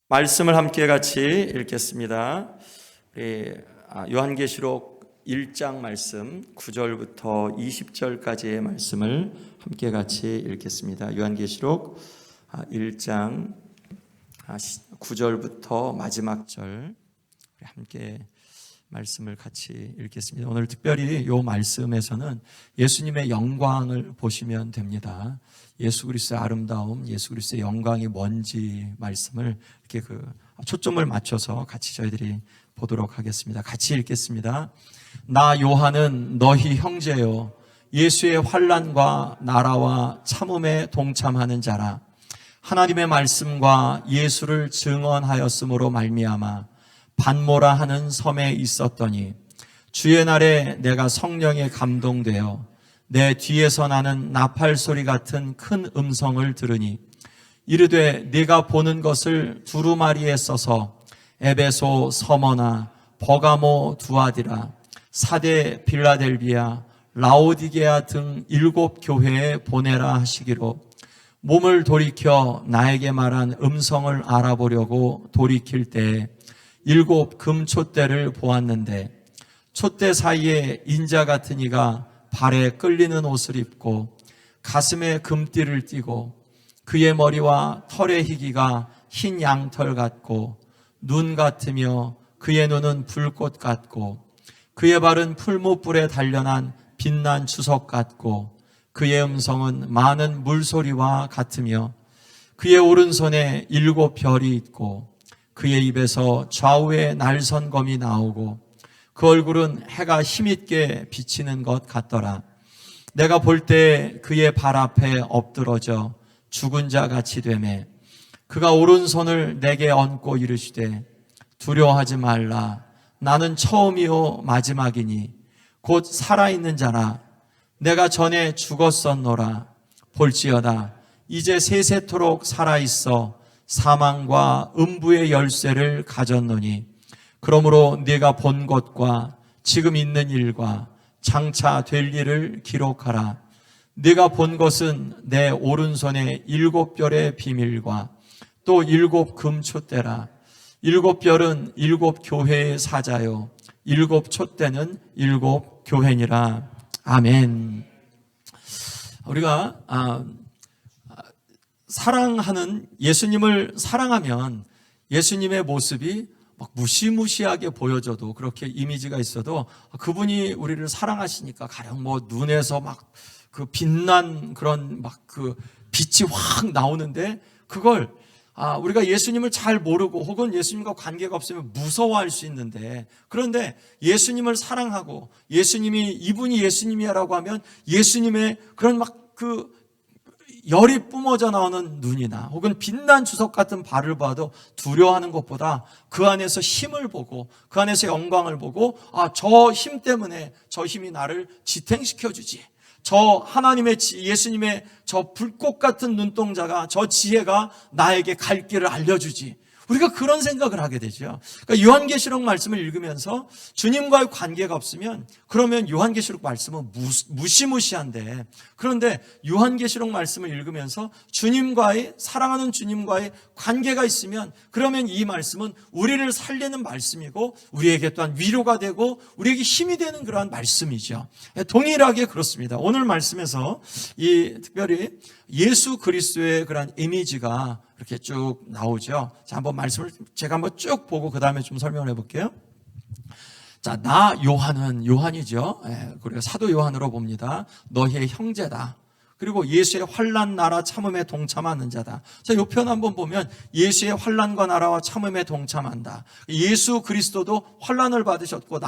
말씀을 함께 같이 읽겠습니다. 요한계시록 1장 말씀 9절부터 20절까지의 말씀을 함께 같이 읽겠습니다. 요한계시록 1장 9절부터 마지막 절 함께 말씀을 같이 읽겠습니다. 오늘 특별히 이 말씀에서는 예수님의 영광을 보시면 됩니다. 예수 그리스도의 아름다움, 예수 그리스도의 영광이 뭔지 말씀을 이렇게 초점을 맞춰서 같이 저희들이 보도록 하겠습니다. 같이 읽겠습니다. 나 요한은 너희 형제요 예수의 환난과 나라와 참음에 동참하는 자라. 하나님의 말씀과 예수를 증언하였으므로 말미암아 반모라 하는 섬에 있었더니 주의 날에 내가 성령에 감동되어 내 뒤에서 나는 나팔 소리 같은 큰 음성을 들으니 이르되 네가 보는 것을 두루마리에 써서 에베소, 서머나, 버가모, 두아디라, 사데, 빌라델비아, 라오디게아 등 7 교회에 보내라 하시기로 몸을 돌이켜 나에게 말한 음성을 알아보려고 돌이킬 때에 7 금촛대를 보았는데 촛대 사이에 인자 같은 이가 발에 끌리는 옷을 입고 가슴에 금띠를 띠고 그의 머리와 털의 희기가 흰 양털 같고 눈 같으며 그의 눈은 불꽃 같고 그의 발은 풀무불에 단련한 빛난 주석 같고 그의 음성은 많은 물소리와 같으며 그의 오른손에 7 별이 있고 그의 입에서 좌우에 날선검이 나오고 그 얼굴은 해가 힘있게 비치는 것 같더라. 내가 볼 때 그의 발 앞에 엎드러져 죽은 자 같이 되매 그가 오른손을 내게 얹고 이르시되 두려워하지 말라. 나는 처음이요 마지막이니 곧 살아있는 자라. 내가 전에 죽었었노라. 볼지어다 이제 세세토록 살아있어 사망과 음부의 열쇠를 가졌노니 그러므로 네가 본 것과 지금 있는 일과 장차 될 일을 기록하라. 네가 본 것은 내 오른손에 7 별의 비밀과 또 7 금촛대라. 7 별은 7 교회의 사자요 7 촛대는 7 교회니라. 아멘. 우리가 사랑하는 예수님을 사랑하면 예수님의 모습이 막 무시무시하게 보여져도 그렇게 이미지가 있어도 그분이 우리를 사랑하시니까 가령 눈에서 막 그 빛난 그런 막 그 빛이 확 나오는데 그걸 우리가 예수님을 잘 모르고 혹은 예수님과 관계가 없으면 무서워할 수 있는데 그런데 예수님을 사랑하고 이분이 예수님이야라고 하면 예수님의 그런 막 열이 뿜어져 나오는 눈이나 혹은 빛난 주석 같은 발을 봐도 두려워하는 것보다 그 안에서 힘을 보고 그 안에서 영광을 보고 저 힘 때문에 저 힘이 나를 지탱시켜 주지. 저 하나님의 예수님의 저 불꽃 같은 눈동자가 저 지혜가 나에게 갈 길을 알려주지. 우리가 그런 생각을 하게 되죠. 그러니까 요한계시록 말씀을 읽으면서 주님과의 관계가 없으면 그러면 요한계시록 말씀은 무시무시한데 그런데 요한계시록 말씀을 읽으면서 사랑하는 주님과의 관계가 있으면 그러면 이 말씀은 우리를 살리는 말씀이고 우리에게 또한 위로가 되고 우리에게 힘이 되는 그러한 말씀이죠. 동일하게 그렇습니다. 오늘 말씀에서 특별히 예수 그리스도의 그러한 이미지가 이렇게 쭉 나오죠. 자, 한번 말씀을 제가 한번 쭉 보고 그 다음에 좀 설명을 해볼게요. 자, 나 요한이죠. 우리가 사도 요한으로 봅니다. 너희의 형제다. 그리고 예수의 환난 나라 참음에 동참하는 자다. 자, 이 편 한번 보면 예수의 환난과 나라와 참음에 동참한다. 예수 그리스도도 환난을 받으셨고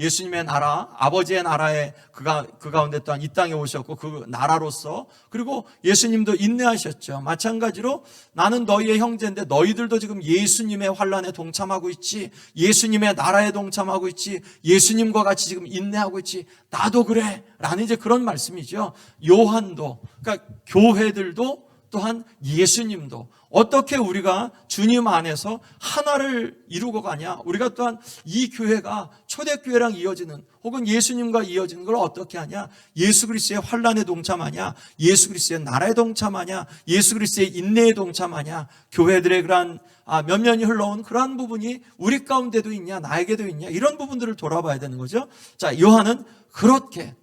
예수님의 나라, 아버지의 나라에 그 가운데 또한 이 땅에 오셨고 그 나라로서 그리고 예수님도 인내하셨죠. 마찬가지로 나는 너희의 형제인데 너희들도 지금 예수님의 환난에 동참하고 있지. 예수님의 나라에 동참하고 있지. 예수님과 같이 지금 인내하고 있지. 나도 그래. 라는 이제 그런 말씀이죠. 요한도, 그러니까 교회들도 또한 예수님도 어떻게 우리가 주님 안에서 하나를 이루고 가냐? 우리가 또한 이 교회가 초대교회랑 이어지는 혹은 예수님과 이어지는 걸 어떻게 하냐? 예수 그리스도의 환난에 동참하냐? 예수 그리스도의 나라에 동참하냐? 예수 그리스도의 인내에 동참하냐? 교회들의 그러한 몇 년이 흘러온 그러한 부분이 우리 가운데도 있냐? 나에게도 있냐? 이런 부분들을 돌아봐야 되는 거죠. 자, 요한은 그렇게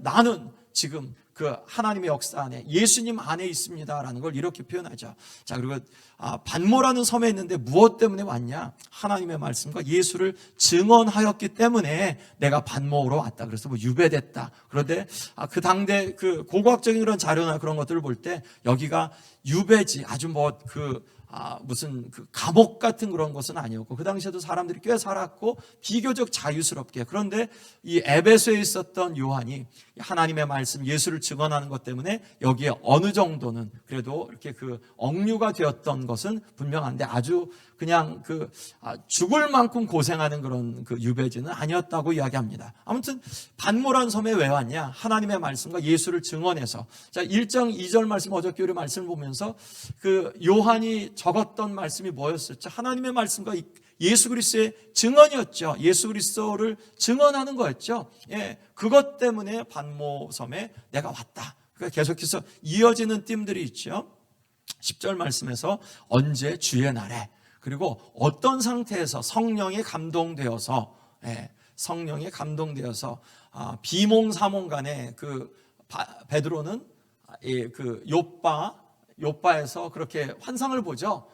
나는 지금 그 하나님의 역사 안에 예수님 안에 있습니다라는 걸 이렇게 표현하죠. 자, 그리고 반모라는 섬에 있는데 무엇 때문에 왔냐? 하나님의 말씀과 예수를 증언하였기 때문에 내가 반모로 왔다. 그래서 뭐 유배됐다. 그런데 그 당대 그 고고학적인 그런 자료나 그런 것들을 볼 때 여기가 유배지 아주 무슨 그 감옥 같은 그런 것은 아니었고 그 당시에도 사람들이 꽤 살았고 비교적 자유스럽게. 그런데 이 에베소에 있었던 요한이 하나님의 말씀 예수를 증언하는 것 때문에 여기에 어느 정도는 그래도 이렇게 그 억류가 되었던 것은 분명한데 아주 그냥 죽을 만큼 고생하는 그런 그 유배지는 아니었다고 이야기합니다. 아무튼 반모란 섬에 왜 왔냐? 하나님의 말씀과 예수를 증언해서. 자, 1장 2절 말씀 어저께 우리 말씀을 보면서 그 요한이 적었던 말씀이 뭐였었죠? 하나님의 말씀과 예수 그리스도의 증언이었죠. 예수 그리스도를 증언하는 거였죠. 예, 그것 때문에 반모 섬에 내가 왔다. 그러니까 계속해서 이어지는 띠들이 있죠. 10절 말씀에서 언제 주의 날에 그리고 어떤 상태에서 성령에 감동되어서 비몽사몽 간에 베드로는 그 요빠에서 그렇게 환상을 보죠.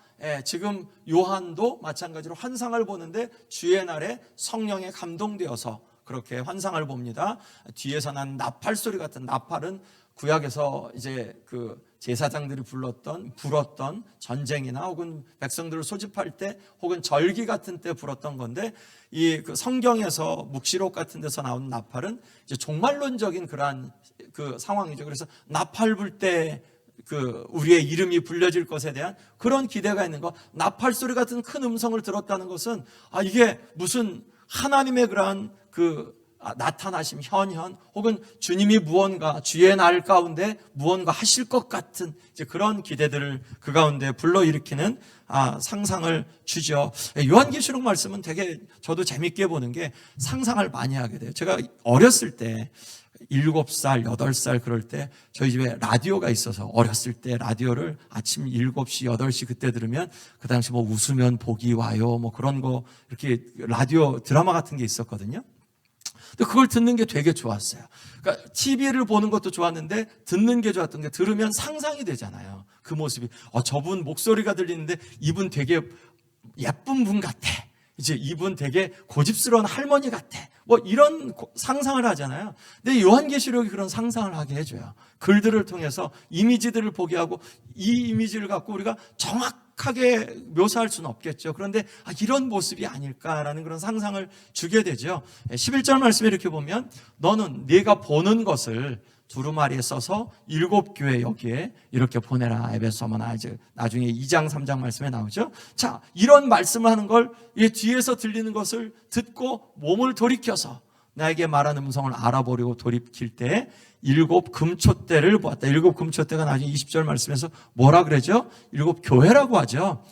지금 요한도 마찬가지로 환상을 보는데 주의 날에 성령에 감동되어서 그렇게 환상을 봅니다. 뒤에서 난 나팔 소리 같은 나팔은 구약에서 이제 그 제사장들이 불었던 전쟁이나 혹은 백성들을 소집할 때 혹은 절기 같은 때 불었던 건데 그 성경에서 묵시록 같은 데서 나오는 나팔은 이제 종말론적인 그러한 그 상황이죠. 그래서 나팔 불 때 우리의 이름이 불려질 것에 대한 그런 기대가 있는 거. 나팔 소리 같은 큰 음성을 들었다는 것은 이게 무슨 하나님의 그러한 나타나심, 현현, 혹은 주님이 무언가 주의 날 가운데 무언가 하실 것 같은 이제 그런 기대들을 그 가운데 불러일으키는 상상을 주죠. 요한계시록 말씀은 되게 저도 재밌게 보는 게 상상을 많이 하게 돼요. 제가 어렸을 때 7살, 8살 그럴 때 저희 집에 라디오가 있어서 어렸을 때 라디오를 아침 7시, 8시 그때 들으면 그 당시 뭐 웃으면 복이 와요 뭐 그런 거 이렇게 라디오 드라마 같은 게 있었거든요. 근데 그걸 듣는 게 되게 좋았어요. 그러니까 TV를 보는 것도 좋았는데 듣는 게 좋았던 게 들으면 상상이 되잖아요. 그 모습이 저분 목소리가 들리는데 이분 되게 예쁜 분 같아. 이제 이분 되게 고집스러운 할머니 같아. 뭐 이런 상상을 하잖아요. 근데 요한계시록이 그런 상상을 하게 해줘요. 글들을 통해서 이미지들을 보게 하고 이 이미지를 갖고 우리가 정확하게 묘사할 수는 없겠죠. 그런데 이런 모습이 아닐까라는 그런 상상을 주게 되죠. 11절 말씀에 이렇게 보면 너는 네가 보는 것을 두루마리에 써서 7교회 여기에 이렇게 보내라. 에베소나 이제 나중에 2장 3장 말씀에 나오죠. 자, 이런 말씀을 하는 걸 뒤에서 들리는 것을 듣고 몸을 돌이켜서 나에게 말하는 음성을 알아보려고 돌이킬 때 7 금초대를 보았다. 7 금초대가 나중에 20절 말씀에서 뭐라 그러죠? 7 교회라고 하죠.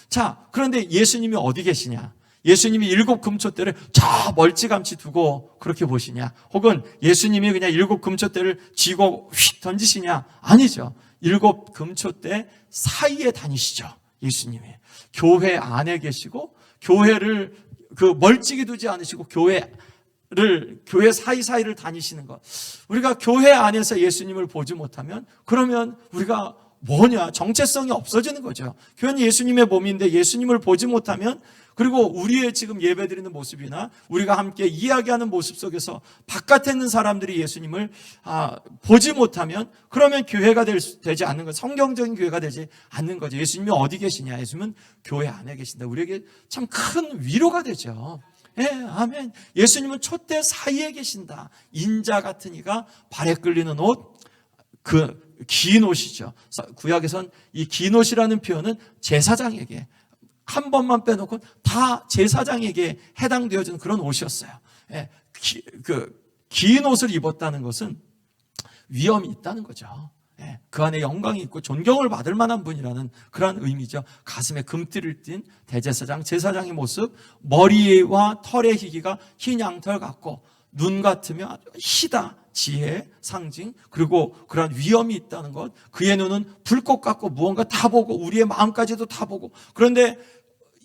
자, 그런데 예수님이 어디 계시냐? 예수님이 7 금초대를 저 멀찌감치 두고 그렇게 보시냐? 혹은 예수님이 그냥 7 금초대를 쥐고 휙 던지시냐? 아니죠. 7 금초대 사이에 다니시죠. 예수님이. 교회 안에 계시고 교회를 멀찍이 두지 않으시고 교회 사이사이를 다니시는 것. 우리가 교회 안에서 예수님을 보지 못하면 그러면 우리가 뭐냐? 정체성이 없어지는 거죠. 교회는 예수님의 몸인데 예수님을 보지 못하면 그리고 우리의 지금 예배드리는 모습이나 우리가 함께 이야기하는 모습 속에서 바깥에 있는 사람들이 예수님을 보지 못하면 그러면 교회가 되지 않는 거, 성경적인 교회가 되지 않는 거죠. 예수님이 어디 계시냐? 예수님은 교회 안에 계신다. 우리에게 참 큰 위로가 되죠. 아멘. 예수님은 촛대 사이에 계신다. 인자 같은 이가 발에 끌리는 옷, 긴 옷이죠. 구약에선 이 긴 옷이라는 표현은 제사장에게 한 번만 빼놓고 다 제사장에게 해당되어지는 그런 옷이었어요. 긴 옷을 입었다는 것은 위험이 있다는 거죠. 그 안에 영광이 있고 존경을 받을 만한 분이라는 그런 의미죠. 가슴에 금띠를 띤 대제사장, 제사장의 모습, 머리와 털의 희기가 흰 양털 같고 눈 같으면 아주 희다, 지혜, 상징, 그리고 그런 위엄이 있다는 것. 그의 눈은 불꽃 같고 무언가 다 보고 우리의 마음까지도 다 보고. 그런데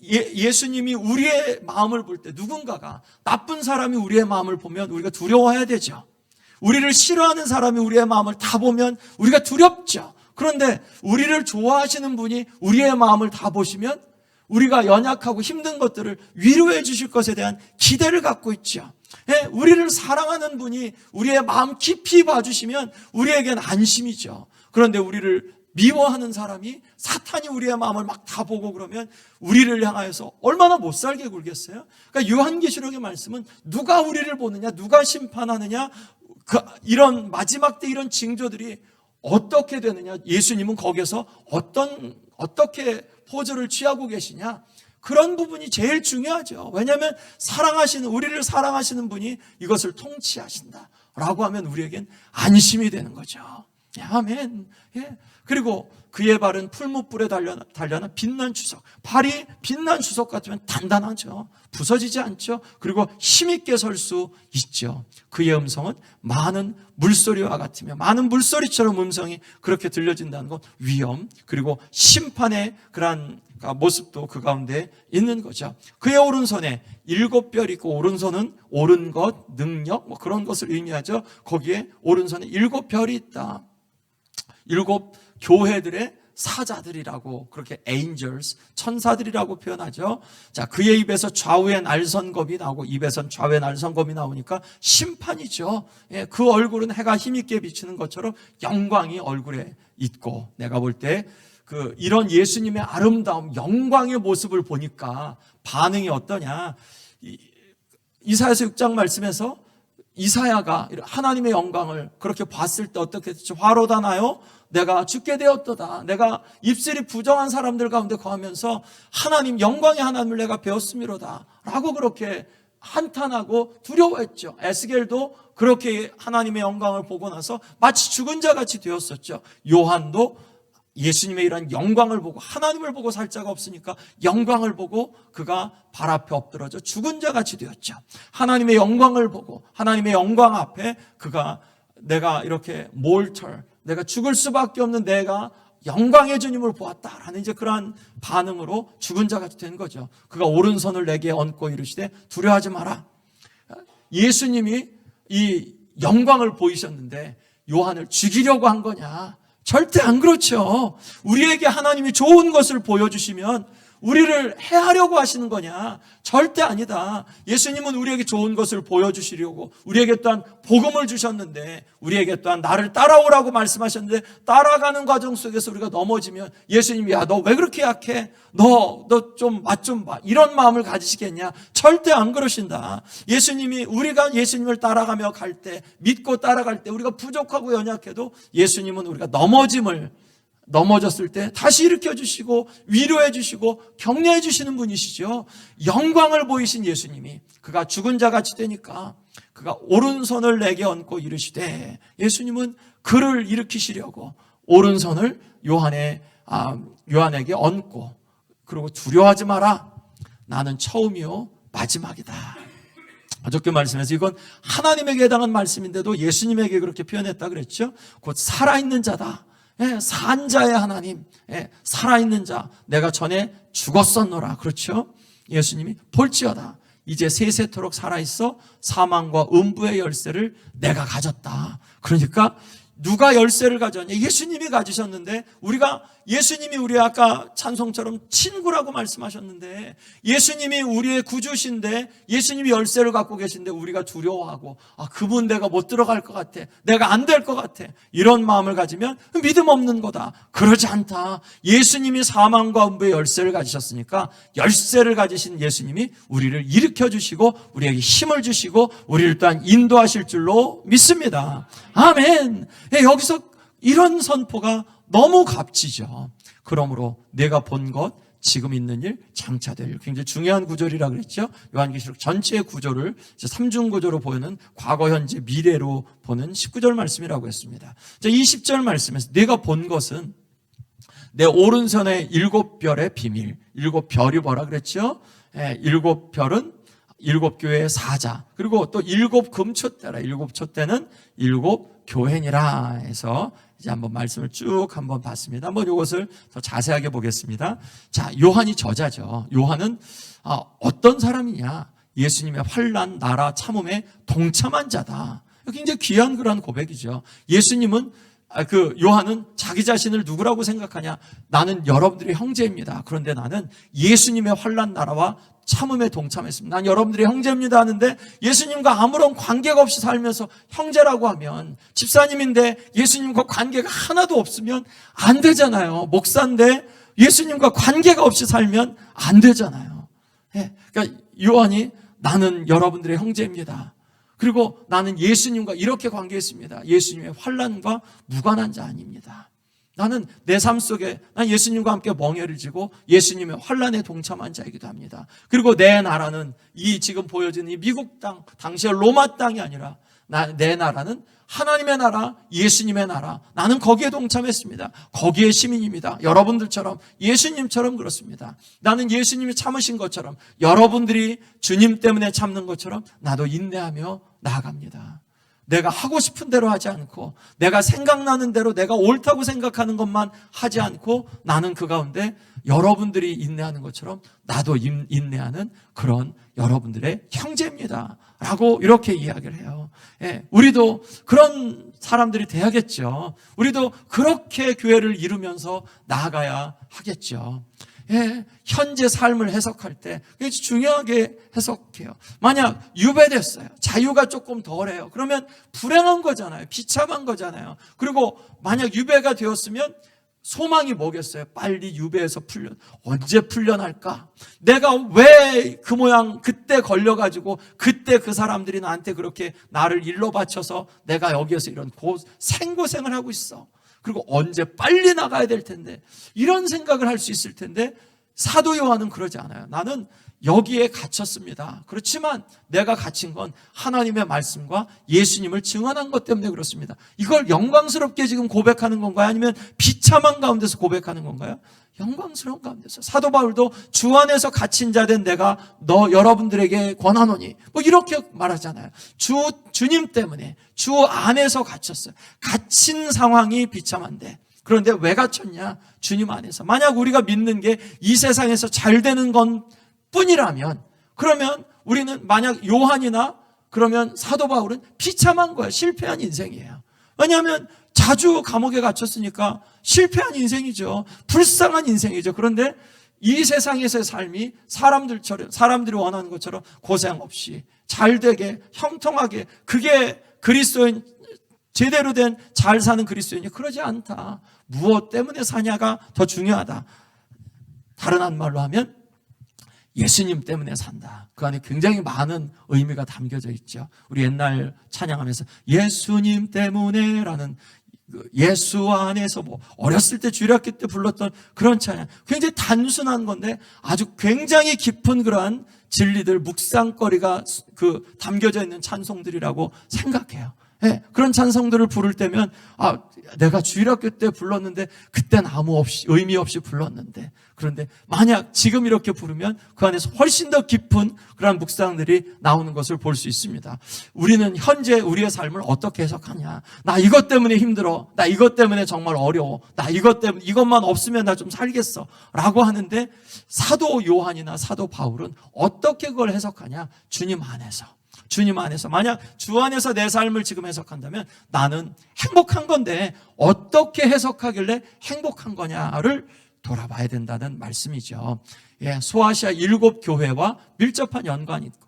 예수님이 우리의 마음을 볼 때 누군가가, 나쁜 사람이 우리의 마음을 보면 우리가 두려워해야 되죠. 우리를 싫어하는 사람이 우리의 마음을 다 보면 우리가 두렵죠. 그런데 우리를 좋아하시는 분이 우리의 마음을 다 보시면 우리가 연약하고 힘든 것들을 위로해 주실 것에 대한 기대를 갖고 있죠. 우리를 사랑하는 분이 우리의 마음 깊이 봐주시면 우리에겐 안심이죠. 그런데 우리를 미워하는 사람이, 사탄이 우리의 마음을 막 다 보고 그러면 우리를 향하여서 얼마나 못 살게 굴겠어요? 그러니까 요한계시록의 말씀은 누가 우리를 보느냐, 누가 심판하느냐, 이런 마지막 때 이런 징조들이 어떻게 되느냐, 예수님은 거기에서 어떻게 포즈를 취하고 계시냐, 그런 부분이 제일 중요하죠. 왜냐하면 우리를 사랑하시는 분이 이것을 통치하신다라고 하면 우리에겐 안심이 되는 거죠. 아멘. 그리고 그의 발은 풀무불에 달려나 빛난 주석, 발이 빛난 주석 같으면 단단하죠. 부서지지 않죠. 그리고 힘있게 설 수 있죠. 그의 음성은 많은 물소리와 같으며, 많은 물소리처럼 음성이 그렇게 들려진다는 것, 위엄, 그리고 심판의 그러한 모습도 그 가운데 있는 거죠. 그의 오른손에 7별 있고, 오른손은 옳은 것, 능력, 그런 것을 의미하죠. 거기에 오른손에 7별이 있다. 7 교회들의 사자들이라고, 그렇게 angels, 천사들이라고 표현하죠. 자, 그의 입에서 좌우의 날선검이 나오고, 입에선 좌우의 날선검이 나오니까 심판이죠. 그 얼굴은 해가 힘있게 비치는 것처럼 영광이 얼굴에 있고, 내가 볼 때 이런 예수님의 아름다움, 영광의 모습을 보니까 반응이 어떠냐. 이사야서 6장 말씀에서 이사야가 하나님의 영광을 그렇게 봤을 때 어떻게 했죠? 화로다 나요? 내가 죽게 되었도다. 내가 입술이 부정한 사람들 가운데 거하면서 하나님, 영광의 하나님을 내가 배웠음이로다 라고 그렇게 한탄하고 두려워했죠. 에스겔도 그렇게 하나님의 영광을 보고 나서 마치 죽은 자 같이 되었었죠. 요한도 예수님의 이런 영광을 보고, 하나님을 보고 살 자가 없으니까 영광을 보고 그가 발 앞에 엎드러져 죽은 자 같이 되었죠. 하나님의 영광을 보고 하나님의 영광 앞에 내가 이렇게 내가 죽을 수밖에 없는 내가 영광의 주님을 보았다라는 이제 그러한 반응으로 죽은 자 같이 된 거죠. 그가 오른손을 내게 얹고 이르시되 두려워하지 마라. 예수님이 이 영광을 보이셨는데 요한을 죽이려고 한 거냐? 절대 안 그렇죠. 우리에게 하나님이 좋은 것을 보여주시면 우리를 해하려고 하시는 거냐? 절대 아니다. 예수님은 우리에게 좋은 것을 보여주시려고, 우리에게 또한 복음을 주셨는데, 우리에게 또한 나를 따라오라고 말씀하셨는데, 따라가는 과정 속에서 우리가 넘어지면 예수님이, 야, 너 왜 그렇게 약해? 너 좀 맛 좀 봐. 이런 마음을 가지시겠냐? 절대 안 그러신다. 우리가 예수님을 따라가며 갈 때, 믿고 따라갈 때, 우리가 부족하고 연약해도 예수님은 우리가 넘어졌을 때 다시 일으켜 주시고 위로해 주시고 격려해 주시는 분이시죠. 영광을 보이신 예수님이, 그가 죽은 자 같이 되니까 그가 오른손을 내게 얹고 이르시되, 예수님은 그를 일으키시려고 오른손을 요한에게 얹고, 그리고 두려워하지 마라. 나는 처음이요 마지막이다. 어저께 말씀에서 이건 하나님에게 해당한 말씀인데도 예수님에게 그렇게 표현했다 그랬죠. 곧 살아있는 자다. 산 자의 하나님, 살아있는 자, 내가 전에 죽었었노라. 그렇죠? 예수님이 볼지어다, 이제 세세토록 살아있어 사망과 음부의 열쇠를 내가 가졌다. 그러니까 누가 열쇠를 가졌냐? 예수님이 가지셨는데, 예수님이 우리 아까 찬송처럼 친구라고 말씀하셨는데, 예수님이 우리의 구주신데, 예수님이 열쇠를 갖고 계신데 우리가 두려워하고, 그분 내가 못 들어갈 것 같아, 내가 안 될 것 같아, 이런 마음을 가지면 믿음 없는 거다. 그러지 않다. 예수님이 사망과 음부의 열쇠를 가지셨으니까, 열쇠를 가지신 예수님이 우리를 일으켜 주시고 우리에게 힘을 주시고 우리를 또한 인도하실 줄로 믿습니다. 아멘. 여기서 이런 선포가 너무 값지죠. 그러므로 내가 본 것, 지금 있는 일, 장차 될 일. 굉장히 중요한 구절이라 그랬죠. 요한계시록 전체의 구조를 이제 3중 구조로 보이는 과거, 현재, 미래로 보는 19절 말씀이라고 했습니다. 자, 20절 말씀에서 내가 본 것은 내 오른손에 7별의 비밀. 7별이 뭐라 그랬죠? 7별은 7교회의 사자. 그리고 또 7금촛대라. 7촛대는 7교회니라 해서 이제 한번 말씀을 쭉 한번 봤습니다. 한번 이것을 더 자세하게 보겠습니다. 자, 요한이 저자죠. 요한은 어떤 사람이냐? 예수님의 환난, 나라, 참음에 동참한 자다. 굉장히 귀한 그런 고백이죠. 예수님은 요한은 자기 자신을 누구라고 생각하냐? 나는 여러분들의 형제입니다. 그런데 나는 예수님의 환난, 나라와 참음에 동참했습니다. 난 여러분들의 형제입니다 하는데 예수님과 아무런 관계가 없이 살면서 형제라고 하면, 집사님인데 예수님과 관계가 하나도 없으면 안 되잖아요. 목사인데 예수님과 관계가 없이 살면 안 되잖아요. 그러니까 요한이 나는 여러분들의 형제입니다. 그리고 나는 예수님과 이렇게 관계했습니다. 예수님의 환난과 무관한 자 아닙니다. 나는 내 삶 속에 난 예수님과 함께 멍에를 지고 예수님의 환난에 동참한 자이기도 합니다. 그리고 내 나라는 이 지금 보여지는 이 미국 땅, 당시의 로마 땅이 아니라 내 나라는 하나님의 나라, 예수님의 나라. 나는 거기에 동참했습니다. 거기에 시민입니다. 여러분들처럼, 예수님처럼 그렇습니다. 나는 예수님이 참으신 것처럼, 여러분들이 주님 때문에 참는 것처럼 나도 인내하며 나아갑니다. 내가 하고 싶은 대로 하지 않고, 내가 생각나는 대로 내가 옳다고 생각하는 것만 하지 않고, 나는 그 가운데 여러분들이 인내하는 것처럼 나도 인내하는 그런 여러분들의 형제입니다 라고 이렇게 이야기를 해요. 우리도 그런 사람들이 돼야겠죠. 우리도 그렇게 교회를 이루면서 나아가야 하겠죠. 현재 삶을 해석할 때 굉장히 중요하게 해석해요. 만약 유배됐어요. 자유가 조금 덜해요. 그러면 불행한 거잖아요. 비참한 거잖아요. 그리고 만약 유배가 되었으면 소망이 뭐겠어요? 빨리 유배에서 언제 풀려날까? 내가 왜 그 모양 그때 걸려가지고 그때 그 사람들이 나한테 그렇게 나를 일러 바쳐서 내가 여기에서 이런 생고생을 하고 있어. 그리고 언제 빨리 나가야 될 텐데, 이런 생각을 할 수 있을 텐데, 사도 요한은 그러지 않아요. 나는 여기에 갇혔습니다. 그렇지만 내가 갇힌 건 하나님의 말씀과 예수님을 증언한 것 때문에 그렇습니다. 이걸 영광스럽게 지금 고백하는 건가요? 아니면 비참한 가운데서 고백하는 건가요? 영광스러운 가운데서. 사도 바울도 주 안에서 갇힌 자 된 내가 여러분들에게 권하노니 뭐 이렇게 말하잖아요. 주님 때문에 주 안에서 갇혔어요. 갇힌 상황이 비참한데, 그런데 왜 갇혔냐? 주님 안에서. 만약 우리가 믿는 게 이 세상에서 잘 되는 건 뿐이라면, 그러면 우리는 만약 요한이나 그러면 사도 바울은 비참한 거예요. 실패한 인생이에요. 왜냐하면 자주 감옥에 갇혔으니까 실패한 인생이죠. 불쌍한 인생이죠. 그런데 이 세상에서의 삶이 사람들이 원하는 것처럼 고생 없이 잘되게 형통하게, 그게 그리스도인, 제대로 된 잘 사는 그리스도인이 그러지 않다. 무엇 때문에 사냐가 더 중요하다. 다른 한말로 하면 예수님 때문에 산다. 그 안에 굉장히 많은 의미가 담겨져 있죠. 우리 옛날 찬양하면서 예수님 때문에 라는, 예수 안에서 어렸을 때 주일학교 때 불렀던 그런 찬양, 굉장히 단순한 건데 아주 굉장히 깊은 그러한 진리들, 묵상거리가 담겨져 있는 찬송들이라고 생각해요. 그런 찬송들을 부를 때면 내가 주일학교 때 불렀는데 그땐 의미 없이 불렀는데, 그런데 만약 지금 이렇게 부르면 그 안에서 훨씬 더 깊은 그런 묵상들이 나오는 것을 볼 수 있습니다. 우리는 현재 우리의 삶을 어떻게 해석하냐? 나 이것 때문에 힘들어. 나 이것 때문에 정말 어려워. 나 이것 때문에, 이것만 없으면 나 좀 살겠어 라고 하는데, 사도 요한이나 사도 바울은 어떻게 그걸 해석하냐? 주님 안에서. 만약 주 안에서 내 삶을 지금 해석한다면 나는 행복한 건데 어떻게 해석하길래 행복한 거냐를 돌아봐야 된다는 말씀이죠. 소아시아 7교회와 밀접한 연관이 있고,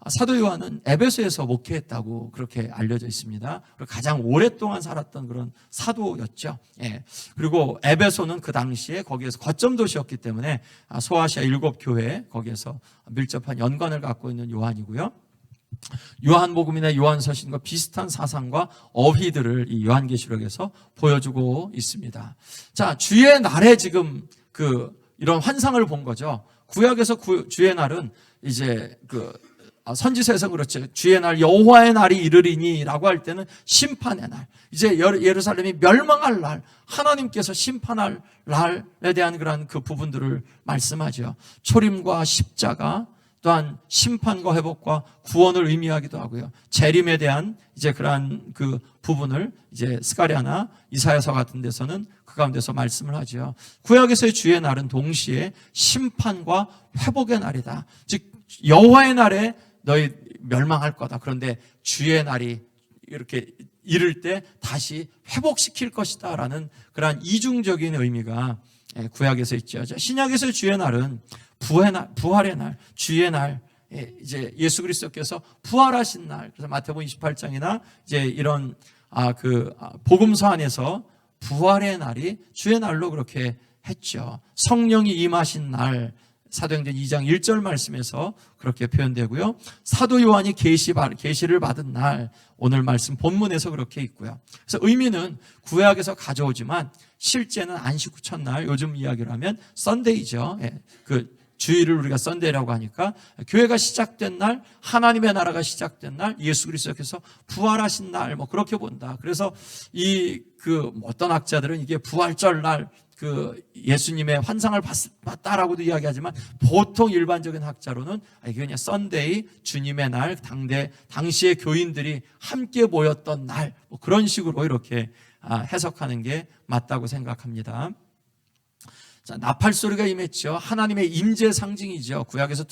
사도 요한은 에베소에서 목회했다고 그렇게 알려져 있습니다. 그리고 가장 오랫동안 살았던 그런 사도였죠. 그리고 에베소는 그 당시에 거기에서 거점 도시였기 때문에 소아시아 7교회, 거기에서 밀접한 연관을 갖고 있는 요한이고요. 요한복음이나 요한서신과 비슷한 사상과 어휘들을 이 요한계시록에서 보여주고 있습니다. 자, 주의 날에 지금 이런 환상을 본 거죠. 구약에서 주의 날은 이제 선지서에서 그렇죠. 주의 날 여호와의 날이 이르리니라고 할 때는 심판의 날, 이제 예루살렘이 멸망할 날, 하나님께서 심판할 날에 대한 그런 그 부분들을 말씀하죠. 초림과 십자가, 또한 심판과 회복과 구원을 의미하기도 하고요. 재림에 대한 이제 그러한 그 부분을 이제 스가랴나 이사야서 같은 데서는 그 가운데서 말씀을 하죠. 구약에서의 주의 날은 동시에 심판과 회복의 날이다. 즉 여호와의 날에 너희 멸망할 거다. 그런데 주의 날이 이렇게 이를 때 다시 회복시킬 것이다 라는 그러한 이중적인 의미가 구약에서 있죠. 신약에서의 주의 날은 부활의 날, 주의 날, 이제 예수 그리스도께서 부활하신 날. 그래서 마태복음 28장이나 이제 이런 복음서 안에서 부활의 날이 주의 날로 그렇게 했죠. 성령이 임하신 날, 사도행전 2장 1절 말씀에서 그렇게 표현되고요. 사도 요한이 계시를 받은 날, 오늘 말씀 본문에서 그렇게 있고요. 그래서 의미는 구약에서 가져오지만 실제는 안식 후 첫날, 요즘 이야기로 하면 썬데이죠. 주일을 우리가 썬데이라고 하니까 교회가 시작된 날, 하나님의 나라가 시작된 날, 예수 그리스도께서 부활하신 날, 그렇게 본다. 그래서 어떤 학자들은 이게 부활절 날, 예수님의 환상을 봤다라고도 이야기하지만 보통 일반적인 학자로는 이게 그냥 썬데이, 주님의 날, 당시의 교인들이 함께 모였던 날, 그런 식으로 이렇게 해석하는 게 맞다고 생각합니다. 자, 나팔 소리가 임했죠. 하나님의 임재 상징이죠. 구약에서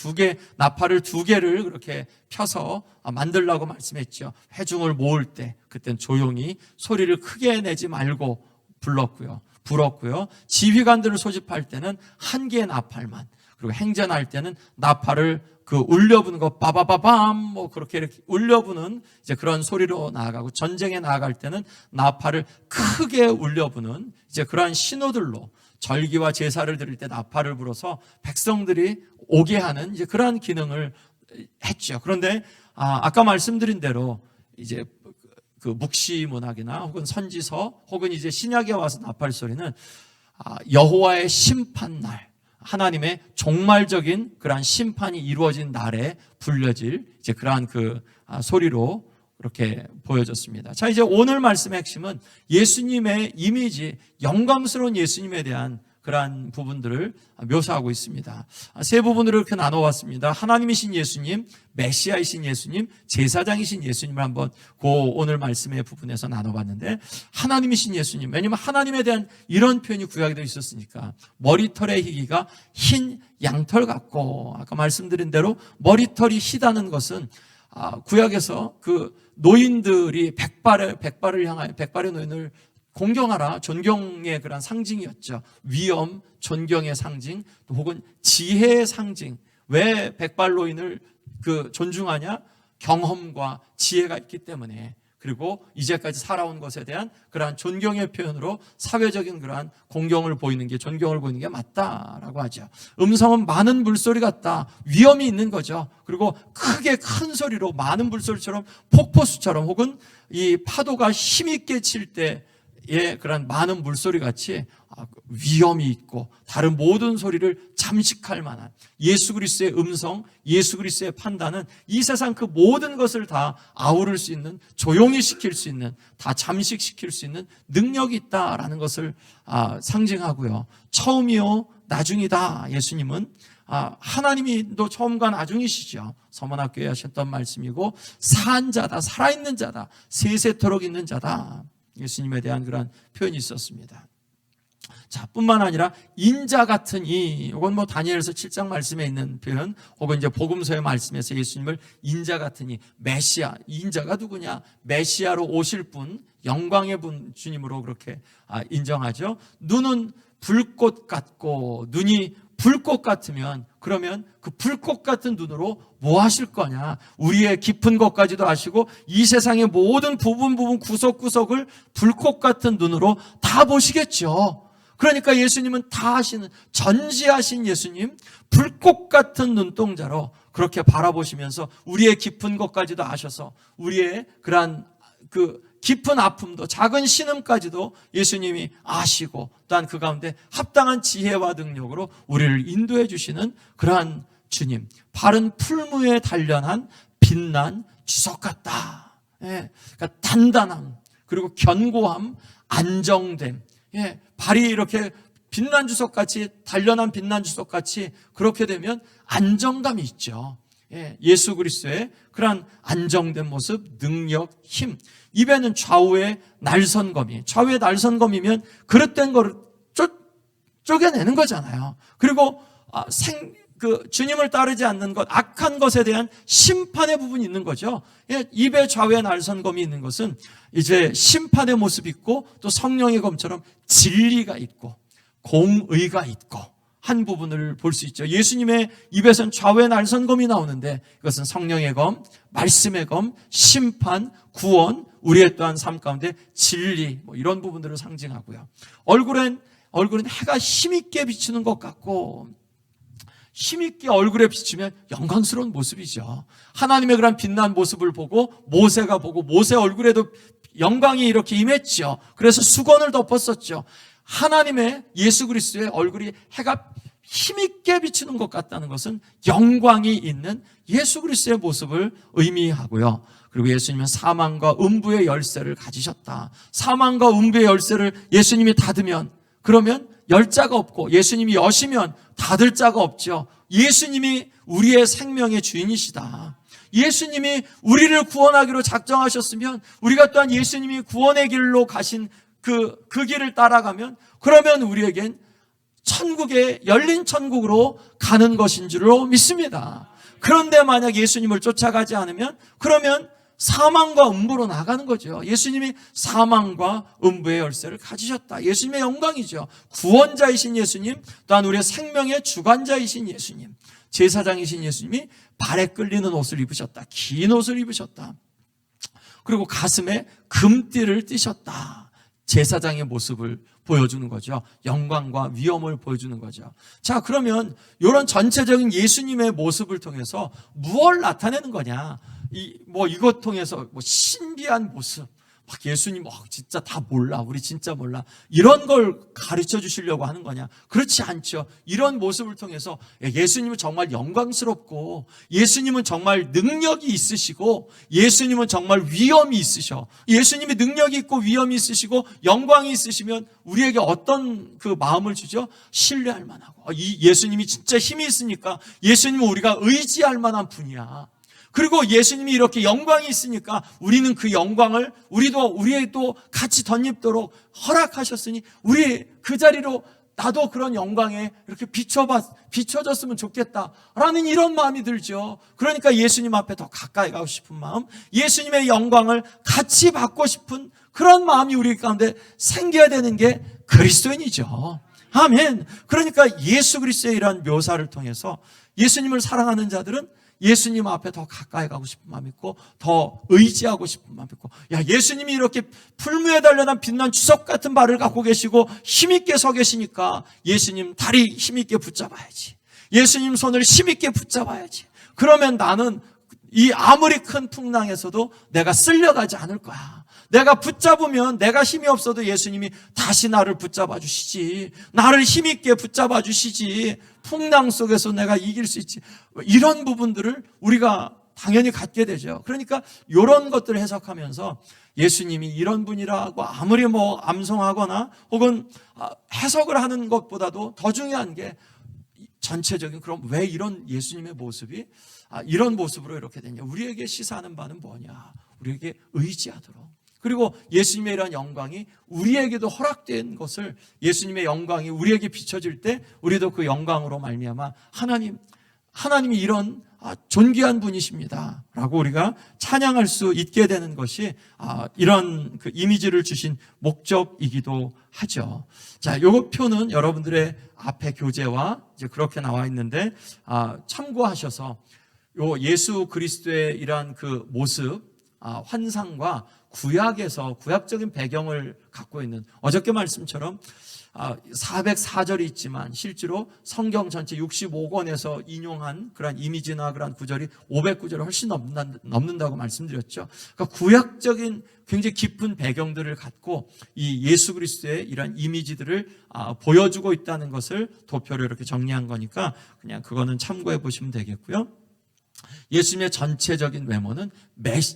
나팔을 두 개를 그렇게 펴서 만들라고 말씀했죠. 회중을 모을 때, 그땐 조용히 소리를 크게 내지 말고 불었고요. 지휘관들을 소집할 때는 한 개의 나팔만, 그리고 행전할 때는 나팔을 울려부는 거, 빠바바밤, 그렇게 이렇게 울려부는 이제 그런 소리로 나아가고, 전쟁에 나아갈 때는 나팔을 크게 울려부는 이제 그러한 신호들로 절기와 제사를 드릴 때 나팔을 불어서 백성들이 오게 하는 이제 그러한 기능을 했죠. 그런데 아까 말씀드린 대로 이제 묵시 문학이나 혹은 선지서 혹은 이제 신약에 와서 나팔 소리는 여호와의 심판날, 하나님의 종말적인 그러한 심판이 이루어진 날에 불려질 이제 그러한 소리로 그렇게 보여졌습니다. 자, 이제 오늘 말씀의 핵심은 예수님의 이미지, 영광스러운 예수님에 대한 그러한 부분들을 묘사하고 있습니다. 세 부분으로 이렇게 나눠왔습니다. 하나님이신 예수님, 메시아이신 예수님, 제사장이신 예수님을 한번 오늘 말씀의 부분에서 나눠봤는데, 하나님이신 예수님, 왜냐하면 하나님에 대한 이런 표현이 구약에도 있었으니까, 머리털의 희기가 흰 양털 같고, 아까 말씀드린 대로 머리털이 희다는 것은 구약에서 노인들이 백발을 향하여 백발의 노인을 공경하라, 존경의 그런 상징이었죠. 위엄, 존경의 상징, 또 혹은 지혜의 상징. 왜 백발노인을 존중하냐? 경험과 지혜가 있기 때문에, 그리고 이제까지 살아온 것에 대한 그러한 존경의 표현으로 사회적인 그러한 존경을 보이는 게 맞다라고 하죠. 음성은 많은 물소리 같다. 위엄이 있는 거죠. 그리고 크게 큰 소리로 많은 물소리처럼, 폭포수처럼, 혹은 이 파도가 힘있게 칠 때의 그런 많은 물소리 같이 위엄이 있고 다른 모든 소리를 잠식할 만한 예수 그리스도의 음성, 예수 그리스도의 판단은 이 세상 그 모든 것을 다 아우를 수 있는, 조용히 시킬 수 있는, 다 잠식시킬 수 있는 능력이 있다라는 것을 상징하고요. 처음이요 나중이다. 예수님은 하나님이 또 처음과 나중이시죠. 서문학교에 하셨던 말씀이고, 산 자다, 살아있는 자다, 세세토록 있는 자다. 예수님에 대한 그런 표현이 있었습니다. 자, 뿐만 아니라 인자 같은 이, 이건 다니엘서 7장 말씀에 있는 표현, 혹은 이제 복음서의 말씀에서 예수님을 인자 같은 이, 메시아, 인자가 누구냐? 메시아로 오실 분, 영광의 분 주님으로 그렇게 인정하죠. 눈은 불꽃 같고, 눈이 불꽃 같으면, 그러면 그 불꽃 같은 눈으로 뭐 하실 거냐? 우리의 깊은 것까지도 아시고 이 세상의 모든 부분 구석구석을 불꽃 같은 눈으로 다 보시겠죠. 그러니까 예수님은 다 아시는, 전지하신 예수님, 불꽃 같은 눈동자로 그렇게 바라보시면서 우리의 깊은 것까지도 아셔서 우리의 그러한 깊은 아픔도 작은 신음까지도 예수님이 아시고 또한 그 가운데 합당한 지혜와 능력으로 우리를 인도해 주시는 그러한 주님, 바른 풀무에 단련한 빛난 주석 같다. 예, 그러니까 단단함, 그리고 견고함, 안정됨, 예, 발이 이렇게 빛난 주석같이, 단련한 빛난 주석같이 그렇게 되면 안정감이 있죠. 예, 예수 그리스도의 그러한 안정된 모습, 능력, 힘. 입에는 좌우의 날선검이, 좌우의 날선검이면 그릇된 거를 쪼개내는 거잖아요. 그리고 주님을 따르지 않는 것, 악한 것에 대한 심판의 부분이 있는 거죠. 예, 입에 좌우의 날선검이 있는 것은 이제 심판의 모습이 있고 또 성령의 검처럼 진리가 있고 공의가 있고 한 부분을 볼 수 있죠. 예수님의 입에서는 좌우의 날선검이 나오는데 이것은 성령의 검, 말씀의 검, 심판, 구원, 우리의 또한 삶 가운데 진리, 이런 부분들을 상징하고요. 얼굴은 해가 힘있게 비추는 것 같고, 힘있게 얼굴에 비추면 영광스러운 모습이죠. 하나님의 그런 빛난 모습을 보고 모세가 보고 모세 얼굴에도 영광이 이렇게 임했죠. 그래서 수건을 덮었었죠. 하나님의 예수 그리스도의 얼굴이 해가 힘있게 비추는 것 같다는 것은 영광이 있는 예수 그리스도의 모습을 의미하고요. 그리고 예수님은 사망과 음부의 열쇠를 가지셨다. 사망과 음부의 열쇠를 예수님이 닫으면, 그러면 열 자가 없고, 예수님이 여시면 닫을 자가 없죠. 예수님이 우리의 생명의 주인이시다. 예수님이 우리를 구원하기로 작정하셨으면, 우리가 또한 예수님이 구원의 길로 가신 그 길을 따라가면, 그러면 우리에겐 천국에, 열린 천국으로 가는 것인 줄로 믿습니다. 그런데 만약 예수님을 쫓아가지 않으면, 그러면 사망과 음부로 나가는 거죠. 예수님이 사망과 음부의 열쇠를 가지셨다. 예수님의 영광이죠. 구원자이신 예수님, 또한 우리의 생명의 주관자이신 예수님, 제사장이신 예수님이 발에 끌리는 옷을 입으셨다. 긴 옷을 입으셨다. 그리고 가슴에 금띠를 띠셨다. 제사장의 모습을 보여주는 거죠. 영광과 위엄을 보여주는 거죠. 자, 그러면 이런 전체적인 예수님의 모습을 통해서 무엇을 나타내는 거냐? 이것 통해서 신비한 모습, 막 예수님 진짜 다 몰라, 우리 진짜 몰라, 이런 걸 가르쳐 주시려고 하는 거냐? 그렇지 않죠. 이런 모습을 통해서 예수님은 정말 영광스럽고, 예수님은 정말 능력이 있으시고, 예수님은 정말 위엄이 있으셔. 예수님이 능력이 있고 위엄이 있으시고 영광이 있으시면 우리에게 어떤 그 마음을 주죠? 신뢰할 만하고, 이 예수님이 진짜 힘이 있으니까 예수님은 우리가 의지할 만한 분이야. 그리고 예수님이 이렇게 영광이 있으니까 우리는 그 영광을 우리도 같이 덧입도록 허락하셨으니 우리 그 자리로 나도 그런 영광에 이렇게 비춰졌으면 좋겠다라는 이런 마음이 들죠. 그러니까 예수님 앞에 더 가까이 가고 싶은 마음, 예수님의 영광을 같이 받고 싶은 그런 마음이 우리 가운데 생겨야 되는 게 그리스도인이죠. 아멘. 그러니까 예수 그리스도의 이러한 묘사를 통해서 예수님을 사랑하는 자들은 예수님 앞에 더 가까이 가고 싶은 마음이 있고, 더 의지하고 싶은 마음이 있고, 예수님이 이렇게 풀무에 단련한 빛난 주석 같은 발을 갖고 계시고 힘있게 서 계시니까 예수님 다리 힘있게 붙잡아야지. 예수님 손을 힘있게 붙잡아야지. 그러면 나는 이 아무리 큰 풍랑에서도 내가 쓸려가지 않을 거야. 내가 붙잡으면 내가 힘이 없어도 예수님이 다시 나를 붙잡아 주시지. 나를 힘있게 붙잡아 주시지. 풍랑 속에서 내가 이길 수 있지. 이런 부분들을 우리가 당연히 갖게 되죠. 그러니까 이런 것들을 해석하면서 예수님이 이런 분이라고 아무리 암송하거나 혹은 해석을 하는 것보다도 더 중요한 게 전체적인, 그럼 왜 이런 예수님의 모습이 이런 모습으로 이렇게 되냐. 우리에게 시사하는 바는 뭐냐. 우리에게 의지하도록. 그리고 예수님의 이러한 영광이 우리에게도 허락된 것을, 예수님의 영광이 우리에게 비춰질 때 우리도 그 영광으로 말미암아 하나님이 이런 존귀한 분이십니다 라고 우리가 찬양할 수 있게 되는 것이 이런 그 이미지를 주신 목적이기도 하죠. 자, 요 표는 여러분들의 앞에 교재와 이제 그렇게 나와 있는데 참고하셔서 요 예수 그리스도의 이러한 그 모습, 환상과 구약에서 구약적인 배경을 갖고 있는, 어저께 말씀처럼 404절이 있지만 실제로 성경 전체 65권에서 인용한 그런 이미지나 그런 구절이 500구절을 훨씬 넘는다고 말씀드렸죠. 그러니까 구약적인 굉장히 깊은 배경들을 갖고 이 예수 그리스도의 이런 이미지들을 보여주고 있다는 것을 도표로 이렇게 정리한 거니까 그냥 그거는 참고해 보시면 되겠고요. 예수님의 전체적인 외모는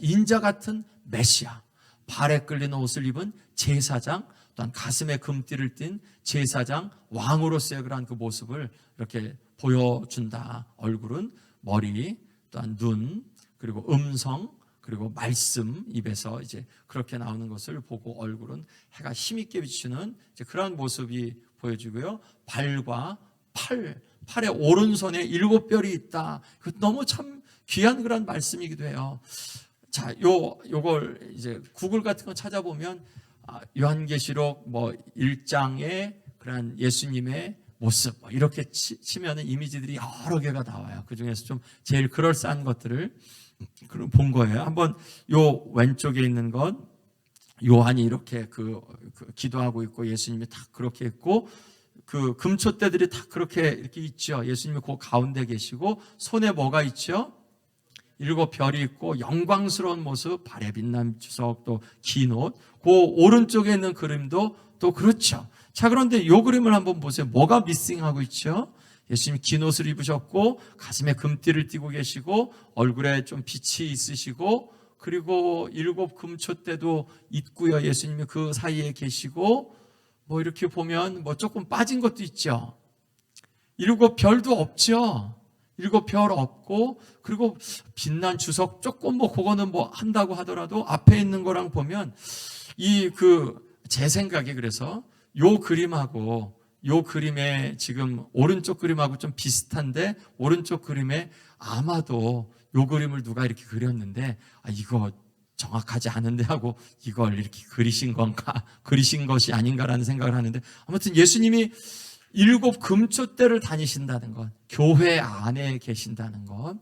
인자 같은 메시아, 발에 끌리는 옷을 입은 제사장, 또한 가슴에 금띠를 띤 제사장, 왕으로서의 그러한 그 모습을 이렇게 보여준다. 얼굴은 머리, 또한 눈, 그리고 음성, 그리고 말씀, 입에서 이제 그렇게 나오는 것을 보고 얼굴은 해가 힘있게 비추는 이제 그런 모습이 보여지고요. 발과 팔의 오른손에 7별이 있다. 너무 참 귀한 그런 말씀이기도 해요. 자, 요걸 이제 구글 같은 거 찾아보면 요한계시록 1장의 그런 예수님의 모습 이렇게 치면은 이미지들이 여러 개가 나와요. 그 중에서 좀 제일 그럴싸한 것들을 본 거예요. 한번 요 왼쪽에 있는 건 요한이 이렇게 기도하고 있고 예수님이 딱 그렇게 있고 그 금촛대들이 다 그렇게 이렇게 있죠. 예수님이 그 가운데 계시고 손에 뭐가 있죠? 7별이 있고 영광스러운 모습, 발에 빛난 주석, 또 긴 옷. 그 오른쪽에 있는 그림도 또 그렇죠. 자, 그런데 이 그림을 한번 보세요. 뭐가 미싱하고 있죠? 예수님이 긴 옷을 입으셨고 가슴에 금띠를 띠고 계시고 얼굴에 좀 빛이 있으시고 그리고 7 금촛대도 있고요. 예수님이 그 사이에 계시고 이렇게 보면 조금 빠진 것도 있죠. 7별도 없죠. 7별 없고 그리고 빛난 주석 조금 그거는 한다고 하더라도 앞에 있는 거랑 보면 제 생각에 그래서 요 그림하고 요 그림의 지금 오른쪽 그림하고 좀 비슷한데 오른쪽 그림에 아마도 요 그림을 누가 이렇게 그렸는데 이거 정확하지 않은데 하고 이걸 이렇게 그리신 것이 아닌가라는 생각을 하는데 아무튼 예수님이 7 금촛대를 다니신다는 것, 교회 안에 계신다는 것,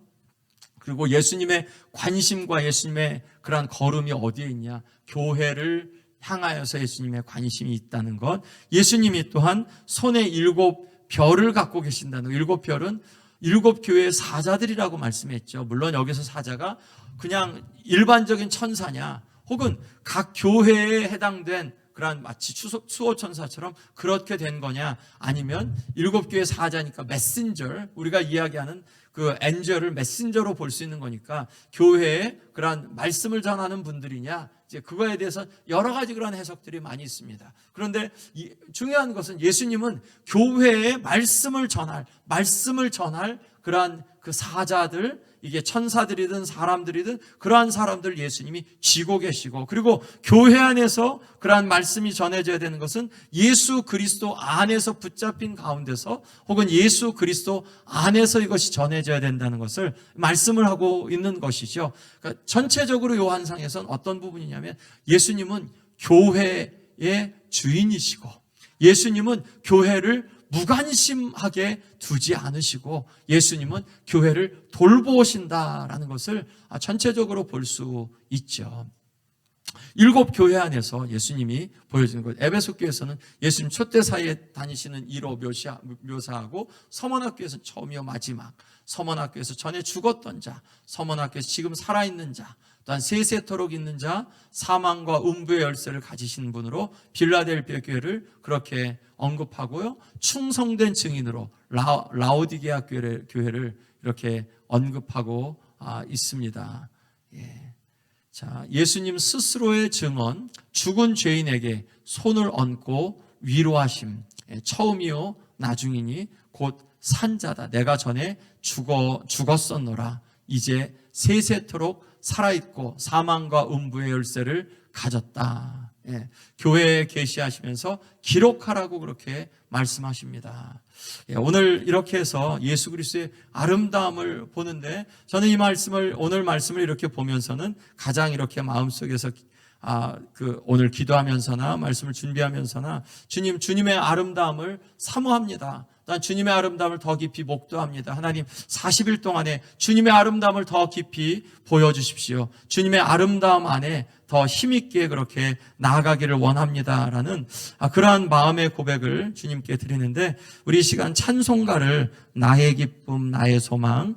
그리고 예수님의 관심과 예수님의 그러한 걸음이 어디에 있냐, 교회를 향하여서 예수님의 관심이 있다는 것, 예수님이 또한 손에 7별을 갖고 계신다는 것, 7별은 7교회의 사자들이라고 말씀했죠. 물론 여기서 사자가 그냥 일반적인 천사냐 혹은 각 교회에 해당된 그런 마치 수호천사처럼 그렇게 된 거냐, 아니면 7교회 사자니까 메신저, 우리가 이야기하는 그 엔젤을 메신저로 볼 수 있는 거니까 교회에 그런 말씀을 전하는 분들이냐, 이제 그거에 대해서 여러 가지 그런 해석들이 많이 있습니다. 그런데 중요한 것은 예수님은 교회에 말씀을 전할 그러한 그 사자들, 이게 천사들이든 사람들이든 그러한 사람들 예수님이 쥐고 계시고, 그리고 교회 안에서 그러한 말씀이 전해져야 되는 것은 예수 그리스도 안에서 붙잡힌 가운데서 혹은 예수 그리스도 안에서 이것이 전해져야 된다는 것을 말씀을 하고 있는 것이죠. 그러니까 전체적으로 요한상에서는 어떤 부분이냐면 예수님은 교회의 주인이시고 예수님은 교회를 무관심하게 두지 않으시고 예수님은 교회를 돌보신다라는 것을 전체적으로 볼 수 있죠. 7 교회 안에서 예수님이 보여주는 것, 에베소 교회에서는 예수님 촛대 사이에 다니시는 이로 묘사하고, 서문학교에서는 처음이요 마지막, 서문학교에서 전에 죽었던 자, 서문학교에서 지금 살아있는 자, 또한 세세토록 있는 자, 사망과 음부의 열쇠를 가지신 분으로 빌라델피아 교회를 그렇게 언급하고요, 충성된 증인으로 라오디게아 교회를 이렇게 언급하고 있습니다. 자, 예수님 스스로의 증언, 죽은 죄인에게 손을 얹고 위로하심, 처음이요 나중이니 곧 산자다. 내가 전에 죽었었노라. 이제 세세토록 살아있고 사망과 음부의 열쇠를 가졌다. 교회에 계시하시면서 기록하라고 그렇게 말씀하십니다. 오늘 이렇게 해서 예수 그리스도의 아름다움을 보는데, 저는 오늘 말씀을 이렇게 보면서는 가장 이렇게 마음속에서 오늘 기도하면서나 말씀을 준비하면서나 주님의 아름다움을 사모합니다. 또한 주님의 아름다움을 더 깊이 목도합니다. 하나님 40일 동안에 주님의 아름다움을 더 깊이 보여주십시오. 주님의 아름다움 안에 더 힘있게 그렇게 나아가기를 원합니다라는 그러한 마음의 고백을 주님께 드리는데, 우리 이 시간 찬송가를 나의 기쁨 나의 소망